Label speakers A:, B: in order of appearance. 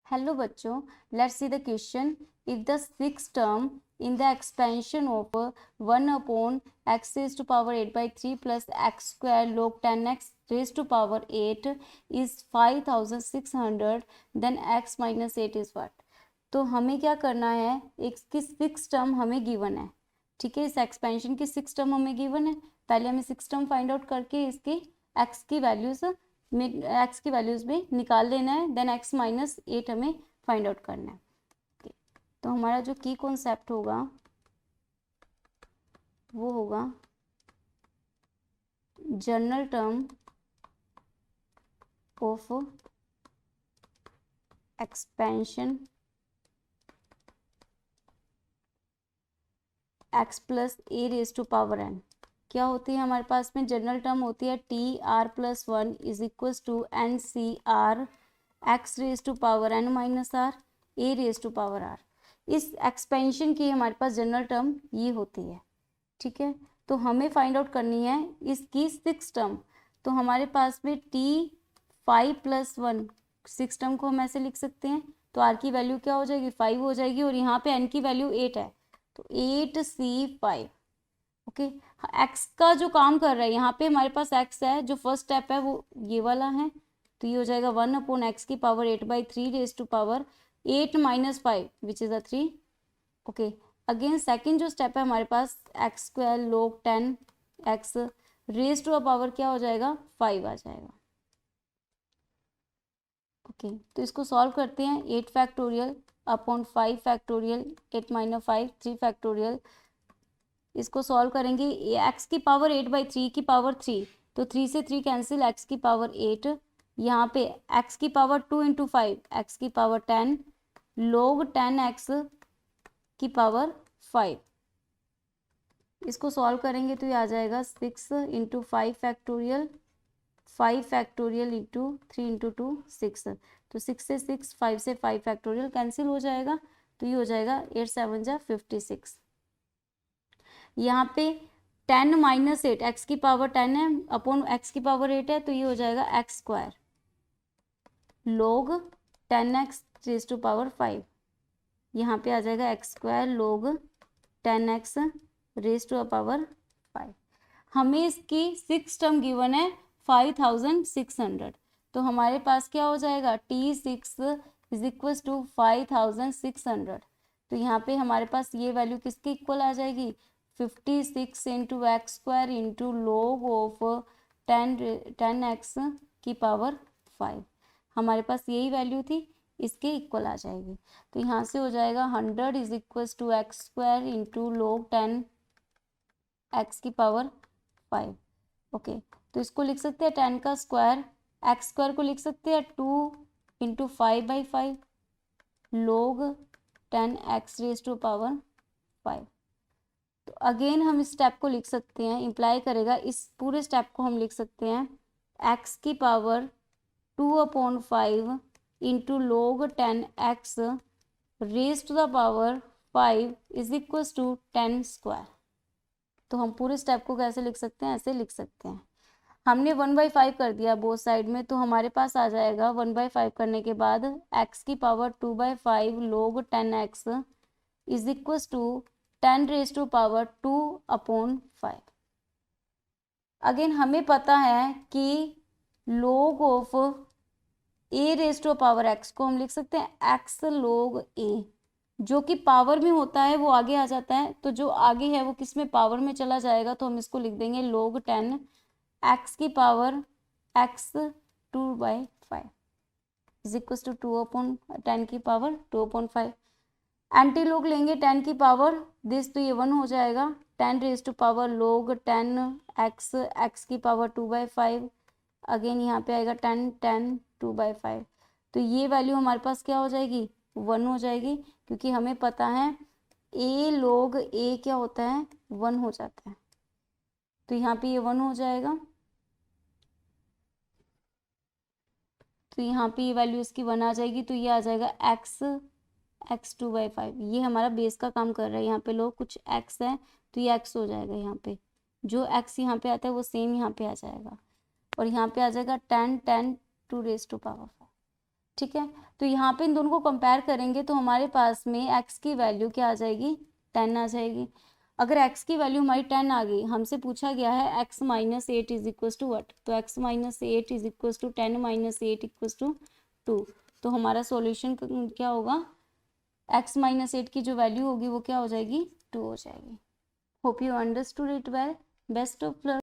A: Hello बच्चों, let's see the question. If the six term in the expansion of 1 upon x raised to power 8 by 3 plus x square log 10x raised to power 8 is 5600, then x minus 8 is what? तो हमें क्या करना है, इसकी six term हमें given है. ठीक है, इस एक्सपेंशन की सिक्स टर्म हमें गिवन है. पहले हमें सिक्स टर्म फाइंड आउट करके इसकी x की वैल्यूज में निकाल लेना है. देन x माइनस 8 हमें फाइंड आउट करना है. तो हमारा जो की कॉन्सेप्ट होगा वो होगा general term of expansion x plus a raise to power n. क्या होती है हमारे पास में? जनरल टर्म होती है T r plus 1 is equal to n C r x raise to power n minus r a raise to power r. इस expansion की हमारे पास जनरल टर्म ये होती है. ठीक है, तो हमें फाइंड आउट करनी है इसकी सिक्स टर्म. तो हमारे पास में टी 5 प्लस 1 सिक्स टर्म को हम ऐसे लिख सकते हैं. तो आर की वैल्यू क्या हो जाएगी? 5 हो जाएगी. और यहाँ पे एन की वैल्यू 8 है, तो 8c5. ओके, एक्स का जो काम कर रहा है यहाँ पे हमारे पास एक्स है, जो फर्स्ट स्टेप है वो ये वाला है. तो ये हो जाएगा 1 अपॉन एक्स की power 8 by 3 raise to power 8 minus 5 which is a 3. Okay, again second जो स्टेप है हमारे पास x square log 10 x raise to a power क्या हो जाएगा? 5 आ जाएगा. ओके, तो इसको सॉल्व करते हैं. 8 factorial upon 5 factorial 8 minus 5 3 factorial. इसको सॉल्व करेंगे. एक्स की पावर 8 बाई 3 की पावर 3, तो 3 से 3 कैंसिल, एक्स की पावर 8. यहाँ पे एक्स की पावर 2 इंटू 5 एक्स की पावर 10 लोग 10 एक्स की पावर 5. इसको सॉल्व करेंगे तो ये आ जाएगा 6 into 5 factorial 5 factorial into 3 into 2 6. तो 6 से 6 5 से 5 फैक्टोरियल कैंसिल हो जाएगा. तो ये हो जाएगा 8 7 जा 56. यहाँ पे 10 माइनस 8 एक्स की पावर 10 है अपॉन एक्स की पावर 8 है, तो ये हो जाएगा एक्स स्क्वायर लोग 10x रेज टू पावर 5. यहाँ पे आ जाएगा एक्स स्क्वायर लोग 10x रेज टू पावर 5. हमें इसकी सिक्स टर्म गिवन है 5600. तो हमारे पास क्या हो जाएगा? T6 is equal to 5600. तो यहाँ पे हमारे पास ये वैल्यू किसके इक्वल आ जाएगी? 56 इंटू एक्स स्क्वायर इंटू लोग ऑफ 10x की पावर 5. हमारे पास यही वैल्यू थी, इसके इक्वल आ जाएगी. तो यहाँ से हो जाएगा 100 is equal to x square into log 10 x की पावर 5. ओके, तो इसको लिख सकते हैं 10 का स्क्वायर. एक्स स्क्वायर को लिख सकते हैं 2 इंटू 5 बाई 5 लोग 10 एक्स रेज टू पावर 5. तो अगेन हम इस स्टेप को लिख सकते हैं, इम्प्लाई करेगा इस पूरे स्टेप को हम लिख सकते हैं एक्स की power 2 upon 5 into log 10 x raise to the power 5 is equal to 10 square. तो हम पूरे स्टेप को कैसे लिख सकते हैं? ऐसे लिख सकते हैं. हमने 1/5 कर दिया बोथ साइड में, तो हमारे पास आ जाएगा 1/5 करने के बाद एक्स की power 2/5 log 10 x is equal to 10 raise to power 2 upon 5. Again हमें पता है कि log of a raise to power x को हम लिख सकते हैं एक्स लोग ए. जो कि पावर में होता है वो आगे आ जाता है, तो जो आगे है वो किस में? पावर में चला जाएगा. तो हम इसको लिख देंगे लोग 10 एक्स की power x 2/5 is equal to 2 upon 10 की पावर 2/5. एंटी लोग लेंगे 10 की पावर दिस, तो ये 1 हो जाएगा. 10 रेज टू पावर लोग 10 एक्स की पावर 2/5. अगेन यहाँ पे आएगा 10 10 2/5. तो ये वैल्यू हमारे पास क्या हो जाएगी? 1 हो जाएगी, क्योंकि हमें पता है ए लोग ए क्या होता है? 1 हो जाता है. तो यहाँ पे ये 1 हो जाएगा. तो यहाँ पे ये वैल्यू इसकी 1 आ जाएगी. तो ये आ जाएगा x 2/5. ये हमारा बेस का काम कर रहा है. यहाँ पे लोग कुछ x है, तो ये x हो जाएगा. यहाँ पे जो x यहाँ पे आता है वो सेम यहाँ पे आ जाएगा. और यहाँ पे आ जाएगा 10 10 2 रेज टू पावर 5. ठीक है, तो यहाँ पे इन दोनों को कंपेयर करेंगे तो हमारे पास में x की वैल्यू क्या आ जाएगी, 10 आ जाएगी। अगर x की वैल्यू हमारी 10 आ गई, हमसे पूछा गया है x minus 8 is equal to what, तो x minus 8 is equal to 10 minus 8 equal to 2। तो हमारा सॉल्यूशन क्या होगा, x माइनस 8 की जो वैल्यू होगी वो क्या हो जाएगी, 2 हो जाएगी। Hope you understood it well, best of luck.